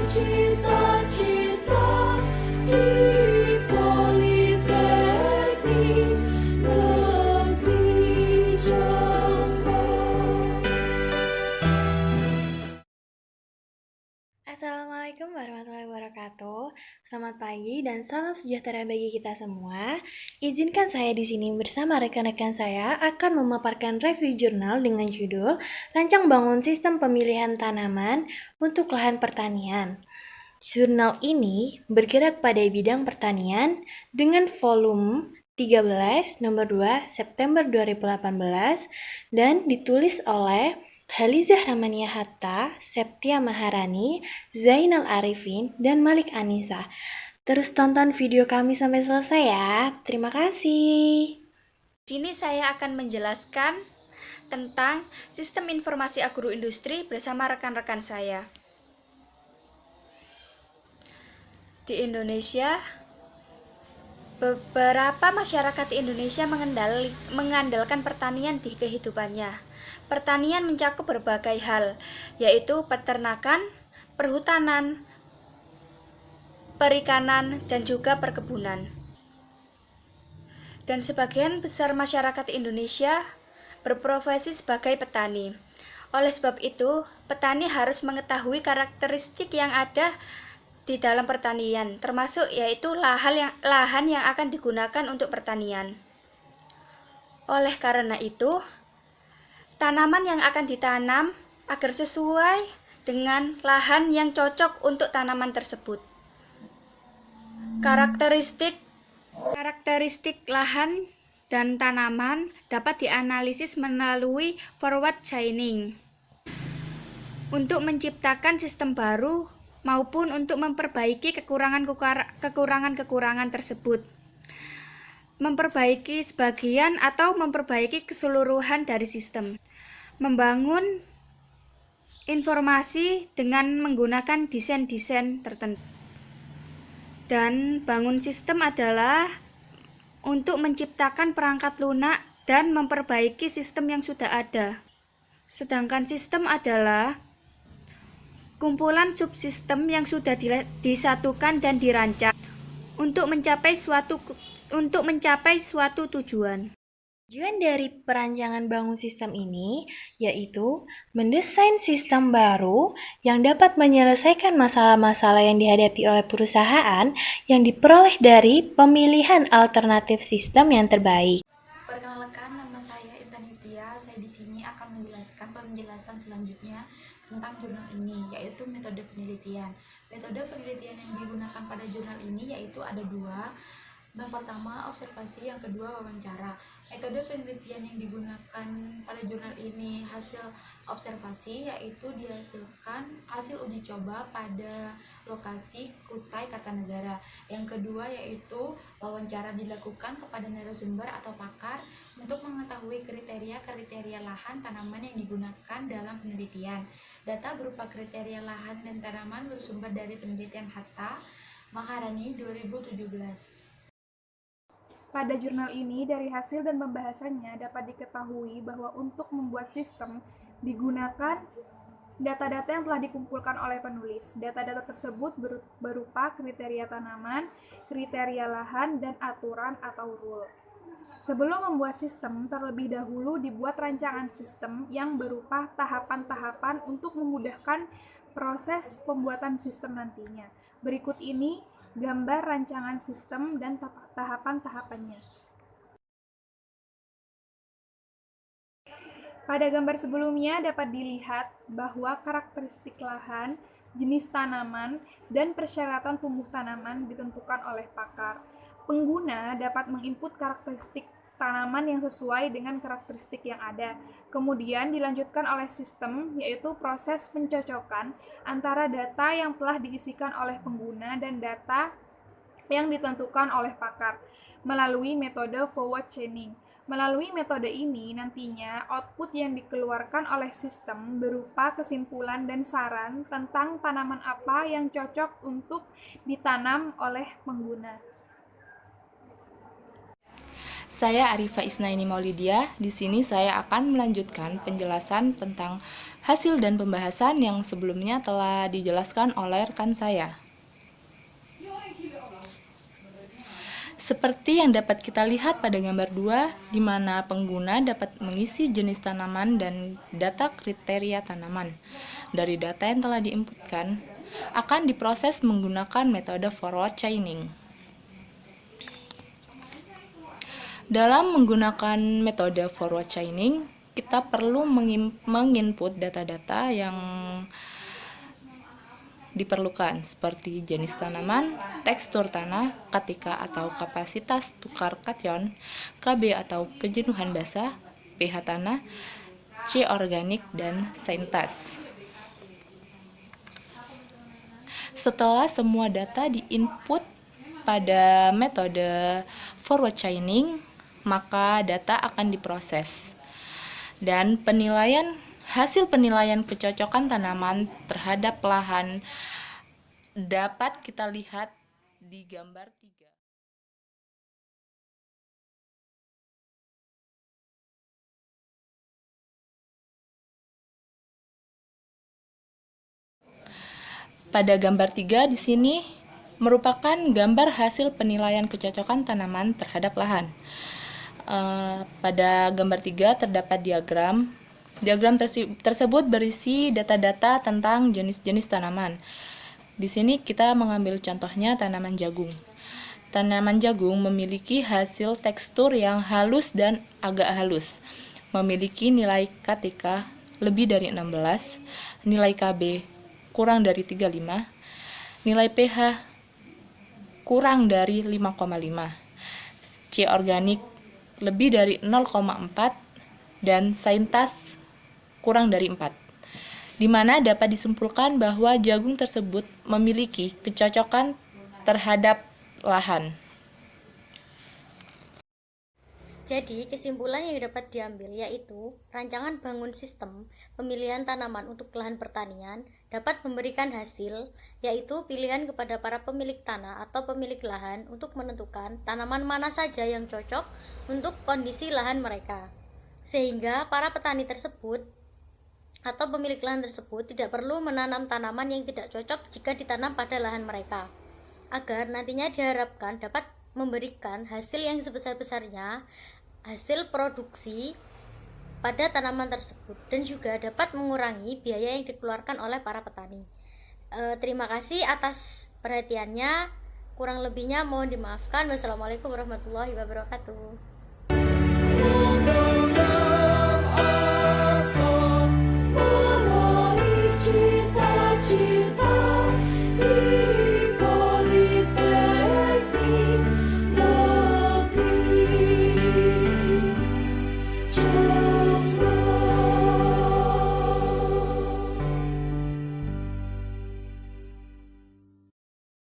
cita-cita di Politeknik Negeri Jambi. Assalamualaikum warahmatullahi wabarakatuh. Selamat pagi dan salam sejahtera bagi kita semua. Izinkan saya di sini bersama rekan-rekan saya akan memaparkan review jurnal dengan judul Rancang Bangun Sistem Pemilihan Tanaman untuk Lahan Pertanian. Jurnal ini bergerak pada bidang pertanian dengan volume 13 nomor 2 September 2018 dan ditulis oleh Khalizah Ramania Hatta, Septia Maharani, Zainal Arifin, dan Malik Anissa. Terus tonton video kami sampai selesai ya. Terima kasih. Di sini saya akan menjelaskan tentang sistem informasi agroindustri bersama rekan-rekan saya. Di Indonesia, beberapa masyarakat di Indonesia mengandalkan pertanian di kehidupannya. Pertanian mencakup berbagai hal, yaitu peternakan, perhutanan, perikanan, dan juga perkebunan. Dan sebagian besar masyarakat Indonesia berprofesi sebagai petani. Oleh sebab itu, petani harus mengetahui karakteristik yang ada di dalam pertanian, termasuk yaitu lahan yang akan digunakan untuk pertanian. Oleh karena itu, tanaman yang akan ditanam agar sesuai dengan lahan yang cocok untuk tanaman tersebut. Karakteristik lahan dan tanaman dapat dianalisis melalui forward chaining untuk menciptakan sistem baru maupun untuk memperbaiki kekurangan tersebut. Memperbaiki sebagian atau memperbaiki keseluruhan dari sistem. Membangun informasi dengan menggunakan desain-desain tertentu. Dan bangun sistem adalah untuk menciptakan perangkat lunak dan memperbaiki sistem yang sudah ada. Sedangkan sistem adalah kumpulan subsistem yang sudah disatukan dan dirancang untuk mencapai suatu tujuan. Tujuan dari perancangan bangun sistem ini yaitu mendesain sistem baru yang dapat menyelesaikan masalah-masalah yang dihadapi oleh perusahaan yang diperoleh dari pemilihan alternatif sistem yang terbaik. Perkenalkan, nama saya Intan Yutia. Saya di sini akan menjelaskan penjelasan selanjutnya tentang jurnal ini, yaitu metode penelitian. Metode penelitian yang digunakan pada jurnal ini yaitu ada dua. Yang pertama observasi, yang kedua wawancara. Metode penelitian yang digunakan pada jurnal ini hasil observasi, yaitu dihasilkan hasil uji coba pada lokasi Kutai Kartanegara. Yang kedua yaitu wawancara, dilakukan kepada narasumber atau pakar untuk mengetahui kriteria lahan tanaman yang digunakan dalam penelitian. Data berupa kriteria lahan dan tanaman bersumber dari penelitian Hatta Maharani 2017. Pada jurnal ini, dari hasil dan pembahasannya dapat diketahui bahwa untuk membuat sistem digunakan data-data yang telah dikumpulkan oleh penulis. Data-data tersebut berupa kriteria tanaman, kriteria lahan, dan aturan atau rule. Sebelum membuat sistem, terlebih dahulu dibuat rancangan sistem yang berupa tahapan-tahapan untuk memudahkan proses pembuatan sistem nantinya. Berikut ini gambar rancangan sistem dan tahapan-tahapannya. Pada gambar sebelumnya dapat dilihat bahwa karakteristik lahan, jenis tanaman, dan persyaratan tumbuh tanaman ditentukan oleh pakar. Pengguna dapat menginput karakteristik tanaman yang sesuai dengan karakteristik yang ada. Kemudian dilanjutkan oleh sistem, yaitu proses pencocokan antara data yang telah diisikan oleh pengguna dan data yang ditentukan oleh pakar melalui metode forward chaining. Melalui metode ini, nantinya output yang dikeluarkan oleh sistem berupa kesimpulan dan saran tentang tanaman apa yang cocok untuk ditanam oleh pengguna. Saya Arifa Isnaini Maulidia. Di sini saya akan melanjutkan penjelasan tentang hasil dan pembahasan yang sebelumnya telah dijelaskan oleh rekan saya. Seperti yang dapat kita lihat pada gambar 2, di mana pengguna dapat mengisi jenis tanaman dan data kriteria tanaman. Dari data yang telah diinputkan, akan diproses menggunakan metode forward chaining. Dalam menggunakan metode forward chaining, kita perlu menginput data-data yang diperlukan seperti jenis tanaman, tekstur tanah, ketika atau kapasitas tukar kation, Kb atau kejenuhan basa, pH tanah, C organik, dan saintas. Setelah semua data diinput pada metode forward chaining, maka data akan diproses. Dan hasil penilaian kecocokan tanaman terhadap lahan dapat kita lihat di gambar 3. Pada gambar 3 di sini merupakan gambar hasil penilaian kecocokan tanaman terhadap lahan. Pada gambar 3 terdapat diagram. Diagram tersebut berisi data-data tentang jenis-jenis tanaman. Di sini kita mengambil contohnya tanaman jagung. Tanaman jagung memiliki hasil tekstur yang halus dan agak halus. Memiliki nilai KTK lebih dari 16, nilai KB kurang dari 35, nilai pH kurang dari 5,5, C organik lebih dari 0,4, dan saintas kurang dari 4, di mana dapat disimpulkan bahwa jagung tersebut memiliki kecocokan terhadap lahan. Jadi, kesimpulan yang dapat diambil yaitu rancangan bangun sistem pemilihan tanaman untuk lahan pertanian dapat memberikan hasil, yaitu pilihan kepada para pemilik tanah atau pemilik lahan untuk menentukan tanaman mana saja yang cocok untuk kondisi lahan mereka. Sehingga para petani tersebut atau pemilik lahan tersebut tidak perlu menanam tanaman yang tidak cocok jika ditanam pada lahan mereka, agar nantinya diharapkan dapat memberikan hasil yang sebesar-besarnya hasil produksi pada tanaman tersebut dan juga dapat mengurangi biaya yang dikeluarkan oleh para petani. Terima kasih atas perhatiannya. Kurang lebihnya mohon dimaafkan. Wassalamualaikum warahmatullahi wabarakatuh.